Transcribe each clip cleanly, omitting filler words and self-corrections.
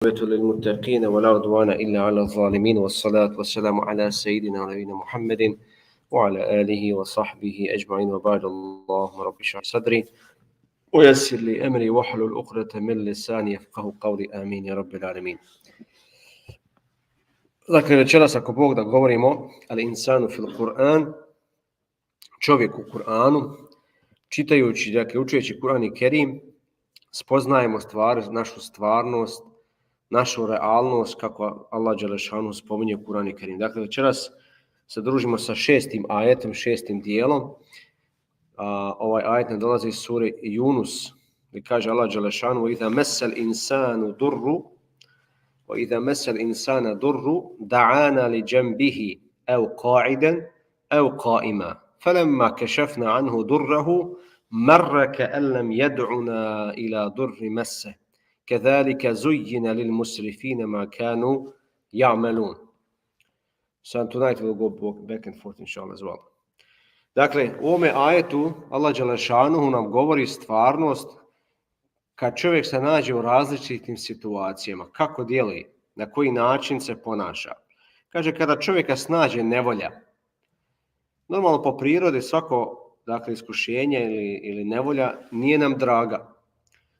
للمتقين ولا عدوان إلا على الظالمين والصلاة والسلام على سيدنا ونبينا محمد وعلى آله وصحبه أجمعين وبعد اللهم رب اشرح صدري ويسر لي أمري واحلل عقدة من لساني يفقهوا قولي آمين يا رب العالمين. Dakle, večeras ako Bog da govorimo al insanu fil Kur'an, čovjek u Kur'anu, čitajući, dakle učeći Kur'an i Kerim, spoznajemo našu stvarnost, našu realnost kako Allah dželešanu spominje u Kur'anu i Kerim. Dakle, večeras se družimo sa 6. ajetom, 6. dijelom. Ovaj ajet ne dolazi iz sure Yunus, gdje kaže Allah dželešanu وَإِذَا مَسَّ الْإِنسَانُ ضُرُّ وَإِذَا مَسَّ الْإِنسَانَ ضُرُّ دَعَانَا لِجَنْبِهِ أَوْ قَاعِدًا أَوْ قَائِمًا فَلَمَّا كَشَفْنَا عَنْهُ ضُرَّهُ مَرَّ كَأَنْ لَمْ يَدْعُنَا إِلَى ضُرِّ مَسَّهُ كَذَلِكَ زُيِّنَ لِلْمُسْرِفِينَ مَا كَانُوا يَعْمَلُونَ. So tonight we'll go back and forth inshallah as well. Dakle, u ovome ajetu Allah dželešanuhu nam govori stvarnost kad čovjek se nađe u različitim situacijama, kako djeluje, na koji način se ponaša. Kaže, kada čovjeka snađe nevolja, normalno po prirodi svako, dakle, iskušenje ili nevolja nije nam draga.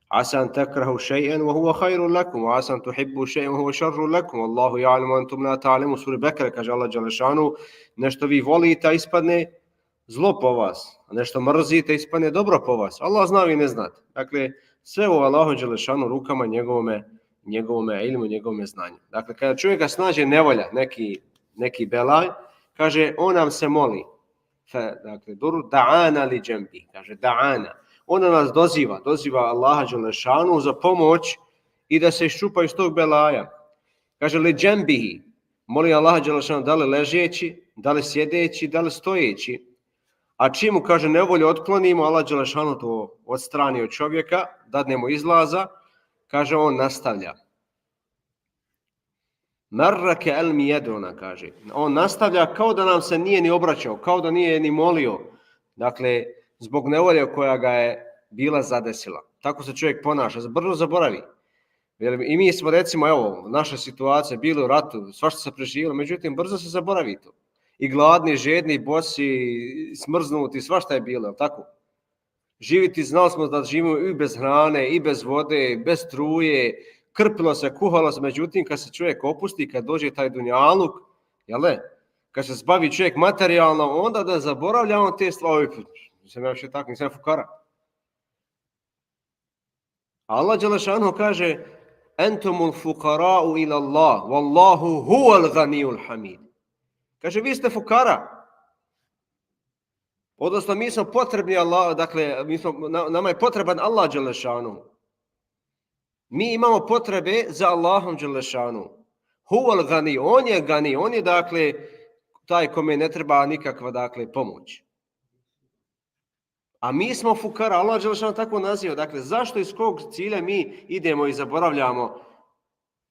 Asan takrahu shay'an wa huwa khairun lakum wa asan tuhibbu shay'an wa huwa sharrun lakum wallahu ya'lamu wa antum la ta'lamun. Sura Bekara kaže Allah dželešanu, nešto vi volite a ispadne zlo po vas, a nešto mrzite ispadne dobro po vas. Allah zna, vi ne znate. Dakle, sve u Allahu dželešanu rukama njegovome ilmu, njegovome znanju. Dakle, kada čovjeka snađe nevolja, neki belaj, kaže, on nam se moli. Dakle, da'ana li džembi, kaže, da'ana. Ona nas doziva Allaha dželešanu za pomoć i da se iščupa iz tog belaja. Kaže, li džembihi, moli Allaha dželešanu da li ležeći, da li sjedeći, da li stojeći. A čim mu, kaže, nevolju otklonimo, Allah dželešanu to odstrani od čovjeka, dadnemo izlaza, kaže, on nastavlja. Marrake el mi jedona, kaže. On nastavlja kao da nam se nije ni obraćao, kao da nije ni molio. Dakle, zbog nevolje koja ga je bila zadesila. Tako se čovjek ponaša, brzo zaboravi. I mi smo, recimo, evo, naša situacija, bili u ratu, svašta se preživjelo, međutim, brzo se zaboravi to. I gladni, žedni, bosi, smrznuti, svašta je bilo, tako? Živiti, znali smo da živimo i bez hrane, i bez vode, bez struje, krpilo se, kuhalo se, međutim, kad se čovjek opusti, kad dođe taj dunjaluk, jel ne? Kad se zbavi čovjek materijalno, onda da zaboravlja on te stvari. Nisam ja više tako, nisam fukara. Allah dželešanu kaže entumul fukara'u ila Allah, wallahu huwal ghaniyul hamid. Kaže, vi ste fukara. Odnosno, mi smo potrebni Allah, dakle, nama je potreban Allah dželešanu. Mi imamo potrebe za Allahom dželešanu. Huwal ghani, on je gani, on je, dakle, taj kome ne treba nikakva, dakle, pomoć. A mi smo fukara, Allah dželešanu tako naziva. Dakle, zašto iz kog cilja mi idemo i zaboravljamo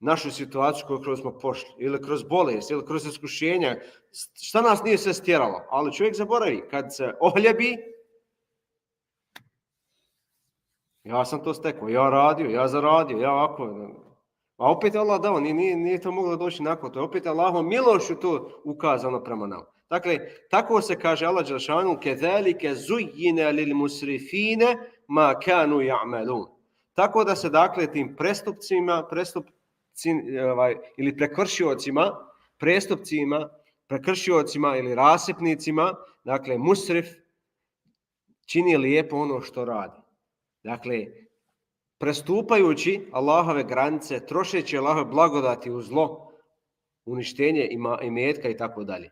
našu situaciju koju smo pošli, ili kroz bolest, ili kroz iskušenja, šta nas nije sve stjeralo, ali čovjek zaboravi, kad se ohljebi, ja sam to stekao, ja radio, ja zaradio, ja ovako, a opet je Allah dao, nije to moglo doći nakon to, opet je Allahom milošću to ukazano prema nama. Dakle, tako se kaže Allah dželešanu, kezalike zujjine lil musrifine ma kanu ya'malun. Tako da se, dakle, tim ili prekršiocima ili rasipnicima, dakle musrif, čini lijepo ono što radi. Dakle, prestupajući Allahove granice, trošeći Allahove blagodati u zlo, uništenje imetka i tako dalje.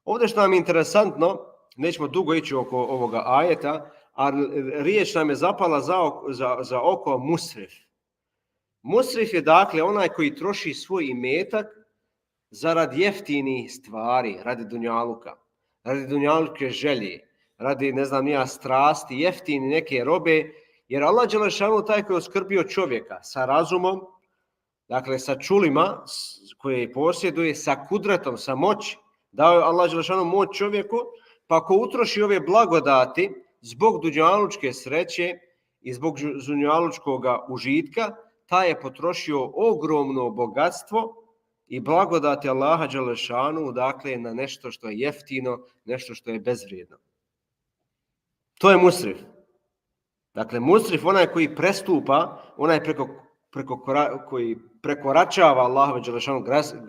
Ovdje što nam je interesantno, nećemo dugo ići oko ovoga ajeta, a riječ nam je zapala za oko musrif. Musrif je, dakle, onaj koji troši svoj imetak zarad jeftinih stvari, radi dunjaluka, radi dunjaluke želje, radi, ne znam, strasti, jeftini neke robe, jer Allah dželešanu taj koji je oskrbio čovjeka sa razumom, dakle, sa čulima koje posjeduje, sa kudretom, sa moći, dao je Allah dželešanu moć čovjeku, pa ako utroši ove blagodati zbog dunjalučke sreće i zbog dunjalučkog užitka, taj je potrošio ogromno bogatstvo i blagodati Allaha dželešanu, dakle, na nešto što je jeftino, nešto što je bezvrijedno. To je musrif. Dakle, musrif, onaj koji prestupa, onaj koji prekoračava Allaha dželešanu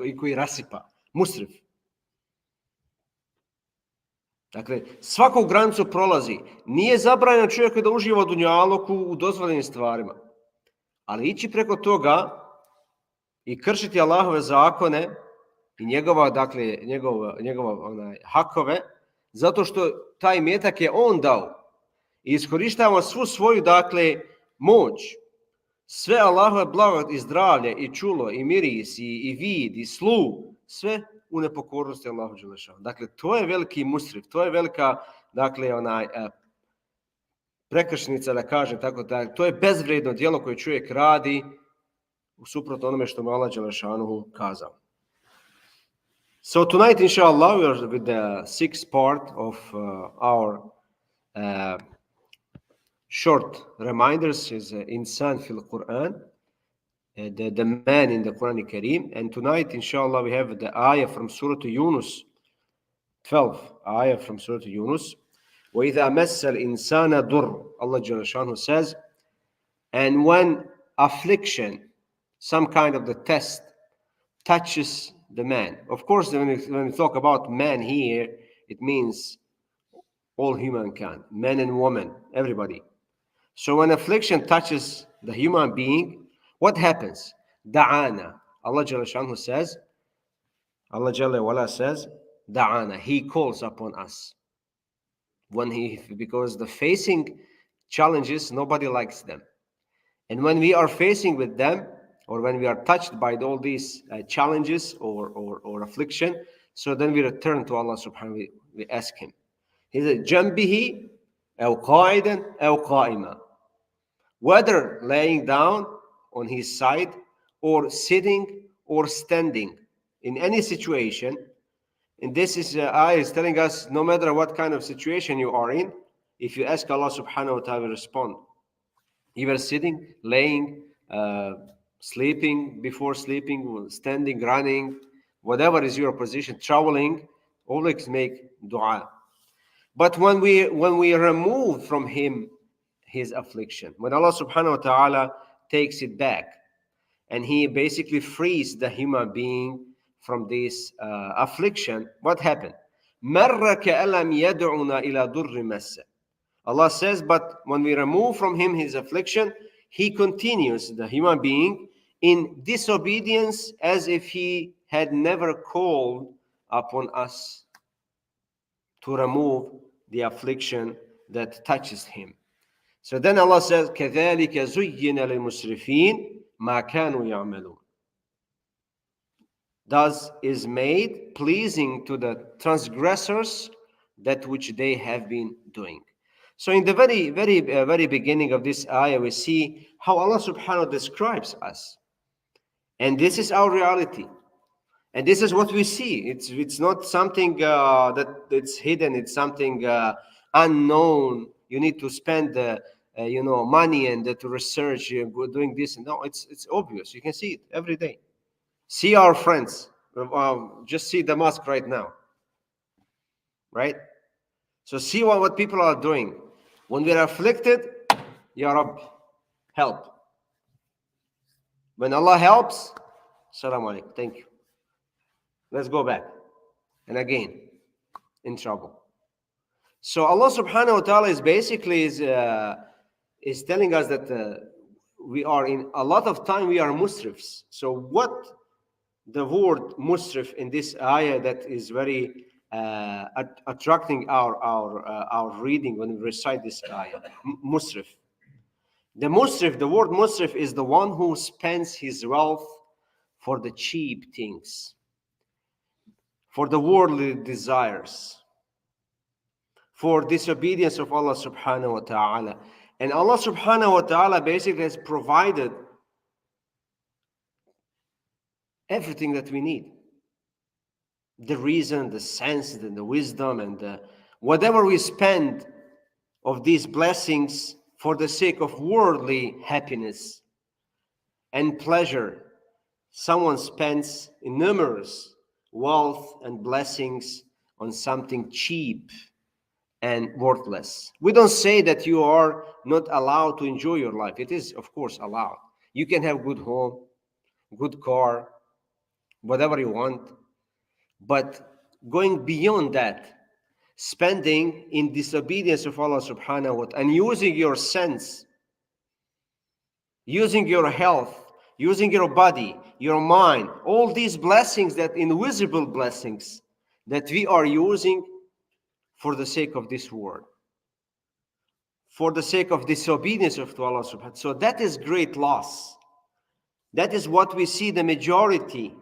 i koji rasipa. Musrif. Dakle, svaku granicu prolazi. Nije zabranjeno čovjeku da uživa u dunjaluku u dozvoljenim stvarima. Ali ići preko toga i kršiti Allahove zakone i njegove hakove, zato što taj imetak je on dao. I iskorištavamo svu svoju, dakle, moć, sve Allahove blagodati i zdravlje i čulo i miris i vid i sluh, sve u nepokornosti Allahu dželešanu. Dakle, to je veliki musrif, to je velika, dakle, prekršnica, da kažem tako, to je bezvrijedno djelo koje čovjek radi u suprotno onome što mu Allah dželešanu kazao. So tonight, inshallah, we are with the sixth part of our short reminders is insan fil Quran, the man in the Quran Kareem. And tonight, inshallah, we have the ayah from Surah Yunus, 12 ayah from Surah Yunus. وَإِذَا مَسَّ الْإِنسَانَ ضُرٌّ, Allah Jalla Shanuhu says, and when affliction, some kind of the test, touches the man. Of course, when we talk about man here, it means all humankind, men and women, everybody. So when affliction touches the human being, what happens? Da'ana. Allah Jalla Shanuhu says, Allah Jalla Wala says, Da'ana. He calls upon us. Because the facing challenges, nobody likes them. And when we are facing with them, or when we are touched by all these challenges or affliction, so then we return to Allah subhanahu wa ta'ala, we ask Him. He said, جَنْبِهِ أَوْ قَائِدًا أَوْ قَائِمًا. Whether laying down on his side, or sitting, or standing, in any situation. And this is ayah is telling us, no matter what kind of situation you are in, if you ask Allah subhanahu wa ta'ala, respond. Either sitting, laying, sleeping, before sleeping, standing, running, whatever is your position, traveling, always make dua. But when we remove from him his affliction, when Allah subhanahu wa ta'ala takes it back, and He basically frees the human being from this affliction, what happened? مَرَّ كَأَلَمْ يَدْعُنَا إِلَى ضُرِّ مَسَّ. Allah says, but when we remove from him his affliction, he continues, the human being, in disobedience as if he had never called upon us to remove the affliction that touches him. So then Allah says, كَذَلِكَ زُيِّنَ لِلْمُسْرِفِينَ مَا كَانُوا يَعْمَلُونَ. Thus is made pleasing to the transgressors that which they have been doing. So in the very beginning of this ayah, we see how Allah subhanahu wa ta'ala describes us. And this is our reality. And this is what we see. It's not something that it's hidden. It's something unknown. You need to spend money and to research doing this. No, it's obvious. You can see it every day. See our friends. Just see the mosque right now. Right? So see what people are doing. When we are afflicted, Ya Rabb, help. When Allah helps, Salaam alaikum, thank you. Let's go back. And again, in trouble. So Allah subhanahu wa ta'ala is basically is telling us that we are in a lot of time we are musrifs. So what the word musrif in this ayah that is very attracting our reading when we recite this ayah, musrif. The word musrif is the one who spends his wealth for the cheap things, for the worldly desires, for disobedience of Allah subhanahu wa ta'ala. And Allah subhanahu wa ta'ala basically has provided everything that we need. The reason, the sense, and the wisdom, and whatever we spend of these blessings for the sake of worldly happiness. and pleasure someone spends numerous wealth and blessings on something cheap and worthless. We don't say that you are not allowed to enjoy your life. It is, of course, allowed. You can have good home, good car, whatever you want. But going beyond that, spending in disobedience of Allah subhanahu wa ta'ala and using your sense, using your health, using your body, your mind, all these blessings, that invisible blessings that we are using for the sake of this world, for the sake of disobedience of Allah subhanahu wa ta'ala. So that is great loss. That is what we see the majority.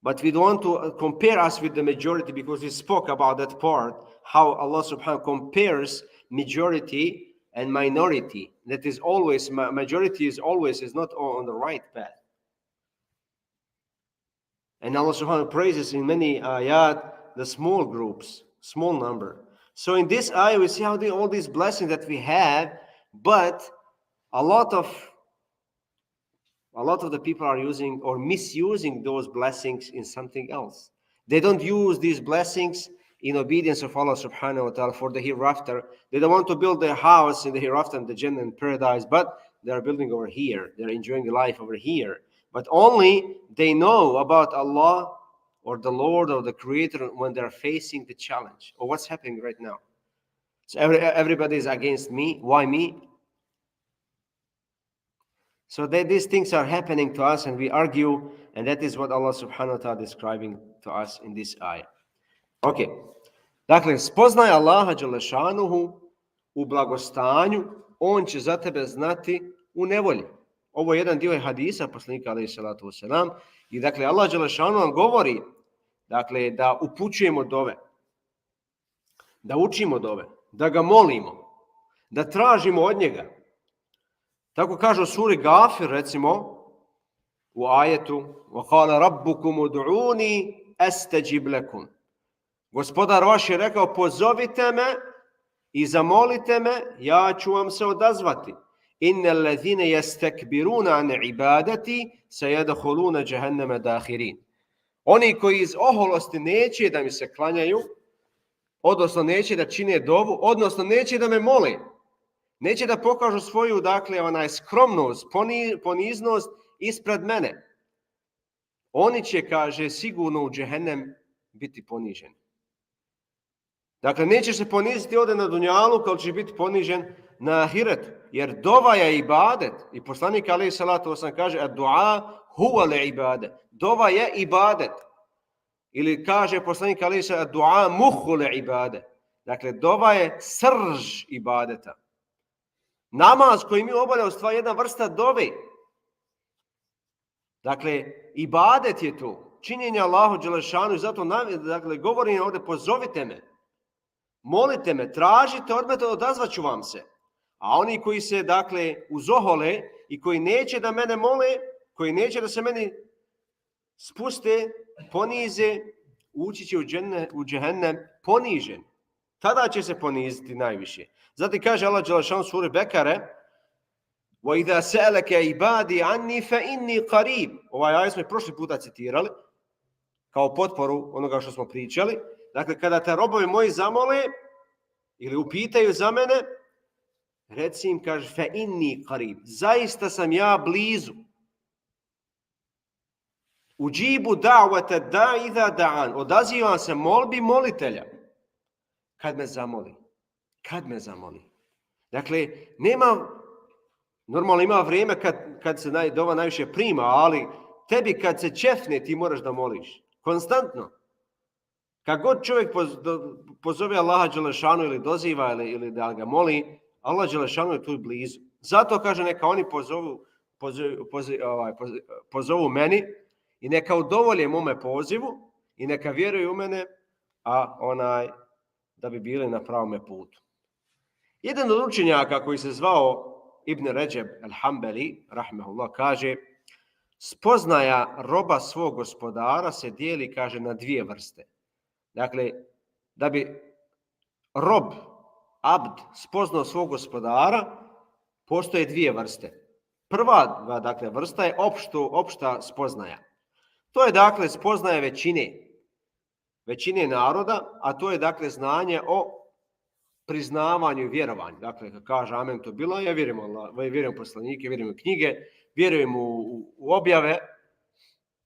But we don't want to compare us with the majority, because we spoke about that part, how Allah subhanahu wa ta'ala compares majority and minority. That is always, majority is not on the right path. And Allah subhanahu wa ta'ala praises in many ayat the small groups, small number. So in this ayah we see how all these blessings that we have, but a lot of the people are using or misusing those blessings in something else. They don't use these blessings in obedience of Allah subhanahu wa ta'ala for the hereafter. They don't want to build their house in the hereafter and the Jannah and paradise, but they're building over here. They're enjoying life over here. But only they know about Allah or the Lord or the Creator when they're facing the challenge or what's happening right now. So everybody is against me. Why me? So these things are happening to us and we argue, and that is what Allah subhanahu wa ta'ala is describing to us in this ayah. Ok, dakle, spoznaj Allaha Đelešanuhu u blagostanju, on će za tebe znati u nevolji. Ovo je jedan dio hadisa poslanika alejhi salatu vesselam, i dakle Allah Đelešanuhu nam govori, dakle, da upućujemo dove, da učimo dove, da ga molimo, da tražimo od njega. Tako kaže u suri Gafir, recimo, u ajetu وَقَالَ رَبُّكُمُ دُعُونِي أَسْتَجِبْ لَكُمْ. Gospodar vaš je rekao, pozovite me i zamolite me, ja ću vam se odazvati. إِنَّ الَّذِينَ يَسْتَكْبِرُونَ عَنْ عِبَادَتِي سَيَدْخُلُونَ جَهَنَّمَ دَاخِرِينَ. Oni koji iz oholosti neće da mi se klanjaju, odnosno neće da čine dovu, odnosno neće da me mole, neće da pokažu svoju, dakle, skromnost, poniznost ispred mene. Oni će, kaže, sigurno u džehennem biti poniženi. Dakle, neće se poniziti ovdje na dunjalu, kao će biti ponižen na ahiret. Jer dova je ibadet. I poslanik alejhi salatu vesselam kaže, ad-du'a huwa al-ibadet. Dova je ibadet. Ili kaže poslanik alejhi salatu vesselam, ad-du'a mukhul ibadet. Dakle, dova je srž ibadeta. Namaz koji mi obavljamo stvar jedna vrsta dove. Dakle, ibadet je to. Činjenje Allahu Đelešanu, i zato govorim ovdje, pozovite me, molite me, tražite od mene, odazvaću vam se. A oni koji se, dakle, uzohole i koji neće da mene mole, koji neće da se meni spuste, ponize, ući će u džehennem ponižen. Tada će se poniziti najviše. Zatim kaže Allah Đelešanu suri Bekare, وَإِذَا سَأَلَكَ عِبَادِي عَنِّي فَإِنِّي قَرِيبٌ. Ovaj ajet smo prošli puta citirali kao potporu onoga što smo pričali. Dakle, kada te robovi moji zamole ili upitaju za mene, reci im, kaže, فَإِنِّي قَرِيبٌ. Zaista sam ja blizu. Uđibu da'wata da idha da'an. Odazivam se molbi molitelja kad me zamoli. Kad me zamoli. Dakle, normalno ima vrijeme kad se dova najviše prima, ali tebi kad se čefne ti moraš da moliš. Konstantno. Kad god čovjek pozove Allaha Đelešanu ili doziva ili da ga moli, Allah Đelešanu je tu blizu. Zato kaže neka oni pozovu meni i neka udovolje mome pozivu i neka vjeruju u mene, a da bi bili na pravome putu. Jedan od učenjaka koji se zvao Ibn Ređeb al-Hambeli, rahmehullah, kaže, spoznaja roba svog gospodara se dijeli, kaže, na dvije vrste. Dakle, da bi abd, spoznao svog gospodara, postoje dvije vrste. Prva dakle, vrsta je opšta spoznaja. To je dakle spoznaja većine naroda, a to je dakle znanje o priznavanju i vjerovanju. Dakle, kad kaže amen to bilo, ja vjerujem Allah, vjerujem poslanike, vjerujem u knjige, vjerujem u objave,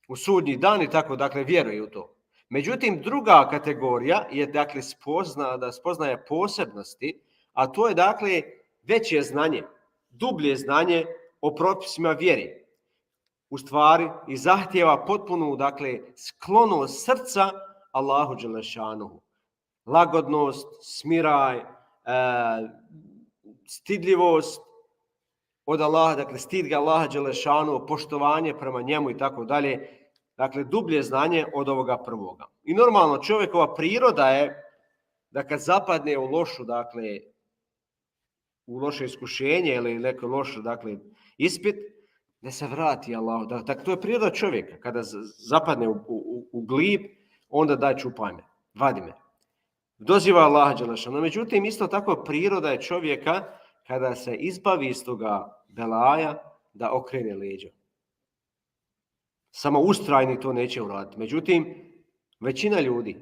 u sudnji dan i tako, dakle, vjeruje u to. Međutim, druga kategorija je dakle spoznaje posebnosti, a to je dakle veće znanje, dublje znanje o propisima vjeri. U stvari i zahtijeva potpunu dakle sklonost srca Allahu dželešanuhu. Lagodnost, smiraj, stidljivost od Allaha, dakle stid ga Allaha dželešanuhu, poštovanje prema njemu i tako dalje. Dakle, dublje znanje od ovoga prvoga. I normalno čovjekova priroda je da kad zapadne u lošu, dakle, u loše iskušenje ili neko loš, dakle, ispit, da se vrati Allahu. Dakle, to je priroda čovjeka. Kada zapadne u glib, onda daj čupaj me, vadi me. Doziva Allaha dželešanu. Međutim, isto tako priroda je čovjeka kada se izbavi iz toga belaja da okrene leđa. Samo ustrajni to neće uraditi. Međutim, većina ljudi,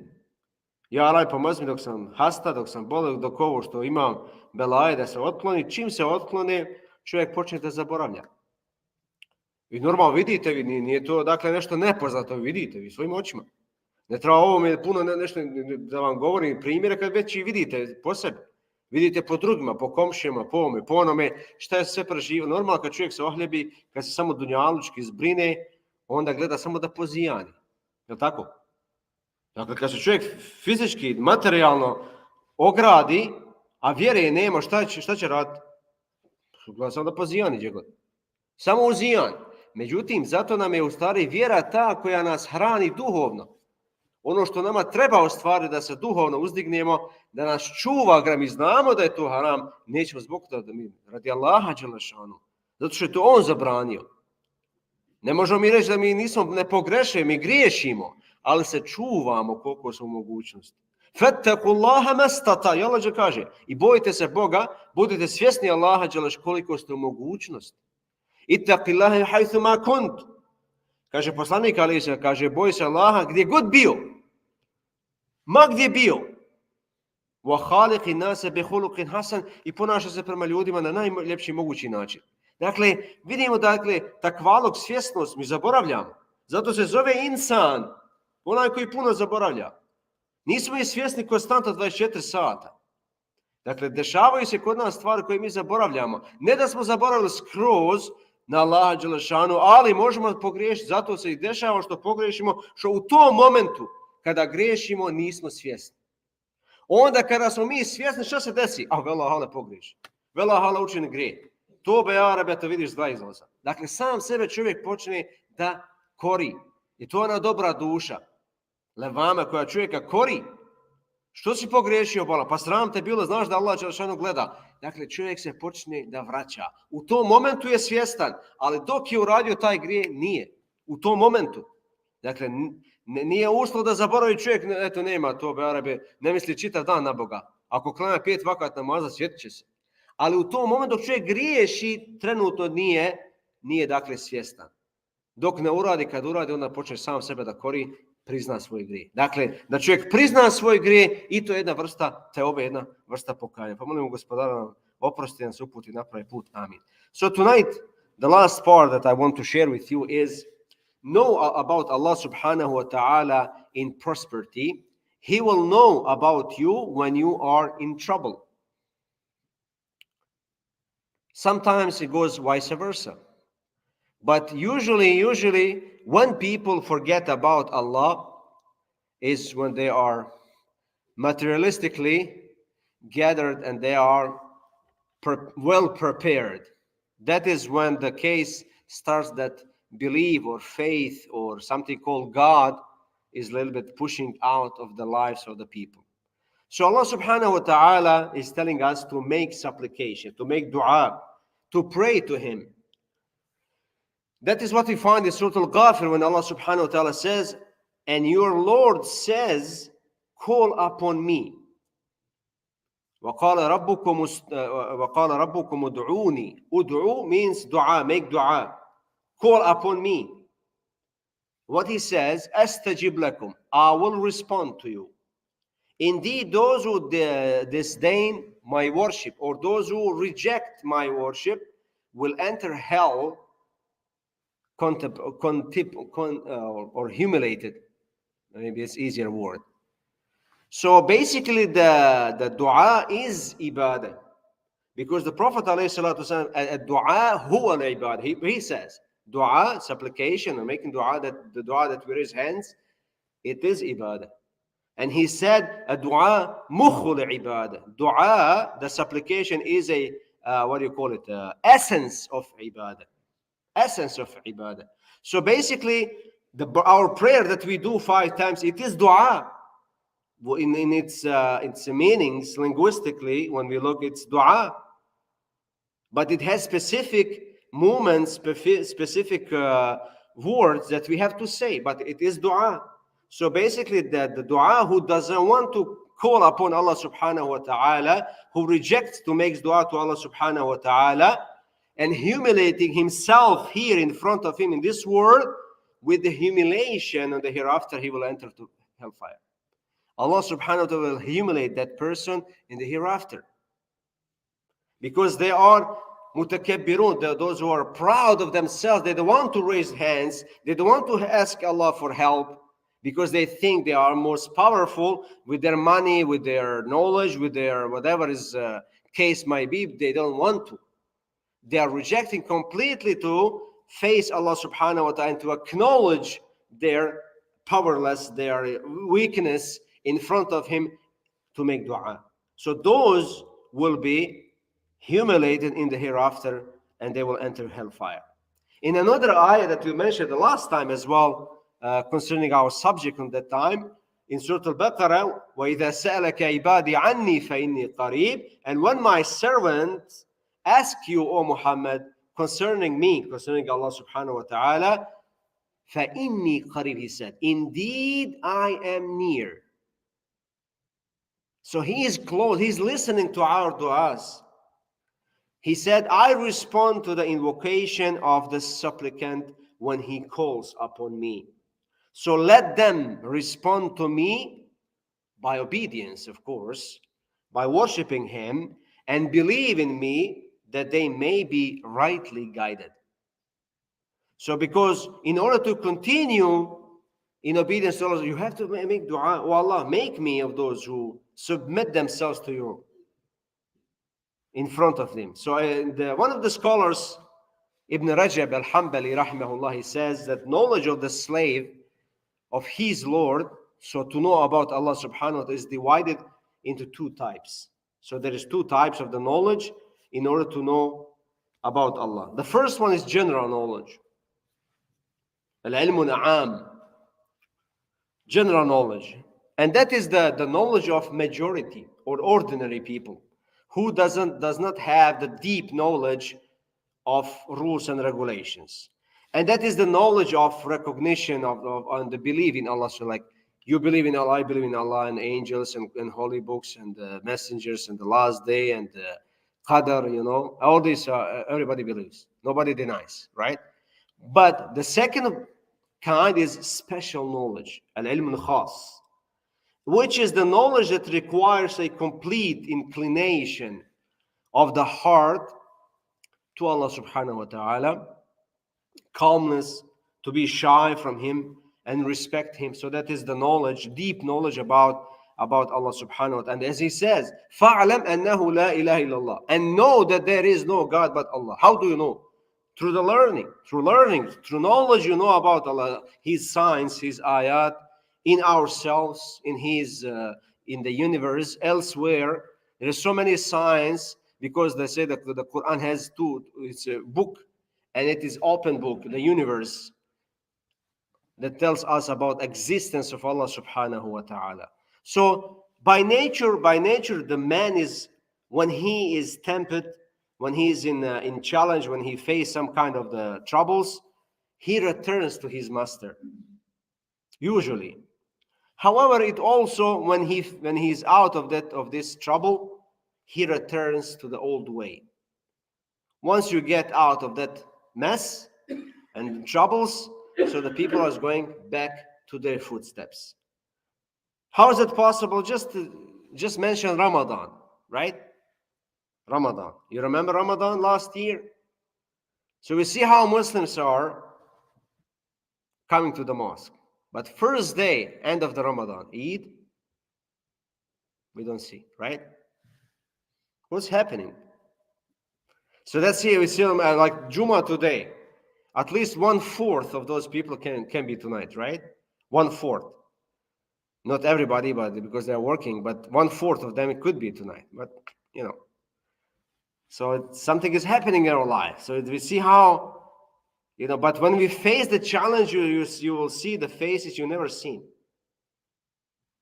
ja Allah pomozi mi dok sam hasta, dok sam bolel, dok ovo što imam belaje da se otkloni, čim se otklone, čovjek počne da zaboravlja. I normalno vidite vi, nije to dakle nešto nepoznato, vidite vi svojim očima. Ne treba ovo mi puno nešto da vam govorim primjere kad već i vidite po sebi. Vidite po drugima, po komšijama, po ovome, po onome, šta je sve preživio. Normalno kad čovjek se ohljebi, kad se samo dunjalučki zbrine, onda gleda samo da pozijani. Je li tako? Dakle, kad se čovjek fizički, materijalno ogradi, a vjere nema, šta će raditi? Gleda samo da pozijani gdje god. Samo uzijan. Međutim, zato nam je u stvari vjera ta koja nas hrani duhovno. Ono što nama treba ostvariti da se duhovno uzdignemo, da nas čuva, mi znamo da je to haram, nećemo zbog toga da mi radi Allaha dželešanu. Zato što je to on zabranio. Ne možemo mi reći da mi ne pogrešimo, mi griješimo, ali se čuvamo koliko smo u mogućnosti. Fattakullaha mastata, i Allah kaže, i bojite se Boga, budite svjesni Allaha dželeš koliko ste u mogućnosti. Ittaqillaha haythu ma kunt. Kaže poslanik alejhi selam, kaže boj se Allaha gdje god bio. Ma gdje bio. Wa khaliqin nas bi khuluqin hasan, i ponaša se prema ljudima na najljepši mogući način. Dakle, vidimo takvalog svjesnost mi zaboravljamo. Zato se zove insan, onaj koji puno zaboravlja. Nismo i svjesni konstantno 24 sata. Dakle, dešavaju se kod nas stvari koje mi zaboravljamo. Ne da smo zaboravili skroz na Allaha dželešanu, ali možemo pogriješiti. Zato se i dešava što pogriješimo, što u tom momentu kada griješimo nismo svjesni. Onda kada smo mi svjesni, što se desi? Vela hala pogriješi. Vela hala učini grijeh. To be Arabe, to vidiš dva izlaza. Dakle, sam sebe čovjek počne da kori. I to je ona dobra duša. Levama koja čovjeka kori. Što si pogriješio, bola? Pa sram te bilo, znaš da Allah dželešanu gleda. Dakle, čovjek se počne da vraća. U tom momentu je svjestan, ali dok je uradio taj grijeh, nije. U tom momentu. Dakle, nije uslov da zaboravi čovjek, eto nema to, be Arabe, ne misli čitav dan na Boga. Ako klanja 5 vakat namaza, sjetit će se. Ali u tom momentu dok čovjek griješi, trenutno nije dakle svjestan. Dok ne uradi, kad uradi, onda počne sam sebe da kori, prizna svoj grijeh. Dakle, da čovjek prizna svoj grijeh i to je jedna vrsta teobe, jedna vrsta pokajanja. Pa molimo Gospodara nam oprosti, nam se uputi na pravi put. Amin. So tonight, the last part that I want to share with you is know about Allah subhanahu wa ta'ala in prosperity. He will know about you when you are in trouble. Sometimes it goes vice versa. But usually when people forget about Allah is when they are materialistically gathered and they are well prepared. That is when the case starts that belief or faith or something called God is a little bit pushing out of the lives of the people. So Allah subhanahu wa ta'ala is telling us to make supplication, to make dua, to pray to Him. That is what we find in Surah Al-Ghafir when Allah subhanahu wa ta'ala says, and your Lord says, call upon me. وَقَالَ رَبُّكُمُ ادْعُونِي. Ud'u means dua, make dua. Call upon me. What he says, أَسْتَجِبْ لَكُمْ. I will respond to you. Indeed, those who disdain my worship, or those who reject my worship, will enter hell or humiliated. Maybe it's easier word. So basically the dua is ibadah. Because the Prophet ﷺ, dua huwa al-ibadah. He says, dua, supplication, or making dua, that the dua that we raise hands, it is ibadah. And he said, a dua mukhul ibadah. Dua, the supplication is a, what do you call it? Essence of ibadah. Essence of ibadah. So basically, our prayer that we do 5 times, it is dua. In its meanings, linguistically, when we look, it's dua. But it has specific movements, specific words that we have to say. But it is dua. So basically, the dua who doesn't want to call upon Allah subhanahu wa ta'ala, who rejects to make dua to Allah subhanahu wa ta'ala, and humiliating himself here in front of him in this world, with the humiliation and the hereafter, he will enter to hellfire. Allah subhanahu wa ta'ala will humiliate that person in the hereafter. Because they are mutakabbirun, those who are proud of themselves. They don't want to raise hands. They don't want to ask Allah for help, because they think they are most powerful with their money, with their knowledge, with their whatever is case might be. They don't want to. They are rejecting completely to face Allah subhanahu wa ta'ala and to acknowledge their powerless, their weakness in front of Him to make dua. So those will be humiliated in the hereafter, and they will enter hellfire. In another ayah that we mentioned the last time as well, concerning our subject on that time, in Surah Al-Baqarah, وَإِذَا سَأَلَكَ عِبَادِي عَنِّي فَإِنِّي قَرِيبٌ. And when my servants ask you, O Muhammad, concerning me, concerning Allah subhanahu wa ta'ala, فَإِنِّي قَرِيبٌ, he said, indeed I am near. So he is close, he's listening to our du'as. He said, I respond to the invocation of the supplicant when he calls upon me. So let them respond to me by obedience, of course, by worshiping him, and believe in me, that they may be rightly guided. So because in order to continue in obedience to Allah, you have to make dua. Oh Allah, make me of those who submit themselves to you in front of them. So one of the scholars, Ibn Rajab al-Hanbali rahimahullah, he says that knowledge of the slave of his Lord, so to know about Allah subhanahu wa ta'ala, is divided into 2 types. So there is 2 types of the knowledge in order to know about Allah. The first one is general knowledge. Al-ilmun a'am. General knowledge. And that is the knowledge of majority or ordinary people, who does not have the deep knowledge of rules and regulations. And that is the knowledge of recognition of the belief in Allah. So like, you believe in Allah, I believe in Allah, and angels and holy books and messengers and the last day and qadar, all this everybody believes. Nobody denies, right? But the second kind is special knowledge, al-ilm al-khas, which is the knowledge that requires a complete inclination of the heart to Allah subhanahu wa ta'ala, calmness, to be shy from Him and respect Him. So that is the knowledge, deep knowledge about Allah subhanahu wa ta'ala. And as He says, فَعْلَمْ أَنَّهُ لَا إِلَهَ إِلَّا اللَّهِ. And know that there is no God but Allah. How do you know? Through the learning, through knowledge, you know about Allah, His signs, His ayat, in ourselves, in the universe, elsewhere. There are so many signs, because they say that the Quran has 2, it's a book, and it is open book, the universe, that tells us about existence of Allah subhanahu wa ta'ala. So by nature, the man is, when he is tempted, when he is in challenge, when he faces some kind of the troubles, he returns to his master, usually. However, it also, when he's out of this trouble, he returns to the old way. Once you get out of that mess and troubles, so the people are going back to their footsteps. How is it possible? Just mention Ramadan, right? Ramadan. You remember Ramadan last year? So we see how Muslims are coming to the mosque. But first day, end of the Ramadan, Eid, we don't see, right? What's happening? So let's see, we see like Juma today. At least 1/4 of those people can be tonight, right? 1/4. Not everybody, but because they're working, but 1/4 of them it could be tonight. But so something is happening in our life. So we see how, but when we face the challenge, you will see the faces you never seen.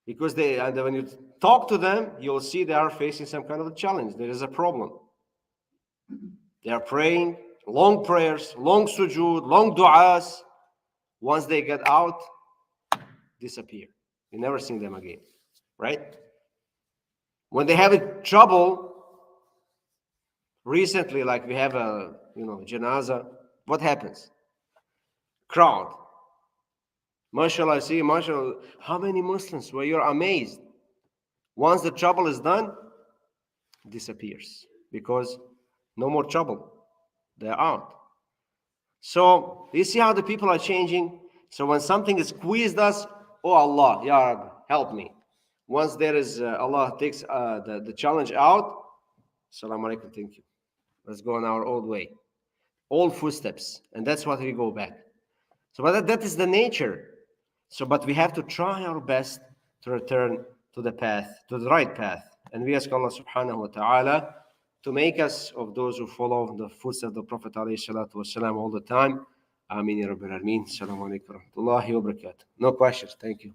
Because when you talk to them, you'll see they are facing some kind of a challenge. There is a problem. They are praying, long prayers, long sujood, long du'as. Once they get out, disappear. You never see them again, right? When they have trouble, recently, like we have a janaza, what happens? Crowd. MashaAllah, see, MashaAllah, how many Muslims where you're amazed? Once the trouble is done, disappears because no more trouble. They're out. So you see how the people are changing? So when something is squeezed us, oh Allah, Ya Rabbi, help me. Once there is, Allah takes the challenge out, Assalamu alaikum, thank you. Let's go on our old way. Old footsteps. And that's what we go back. So but that is the nature. So but we have to try our best to return to the path, to the right path. And we ask Allah subhanahu wa ta'ala to make us of those who follow the footsteps of the Prophet alayhi salatu wasalam all the time. Ameen ya Rabbil Alameen. Assalamu alaikum wa rahmatullahi wa barakatuh. No questions. Thank you.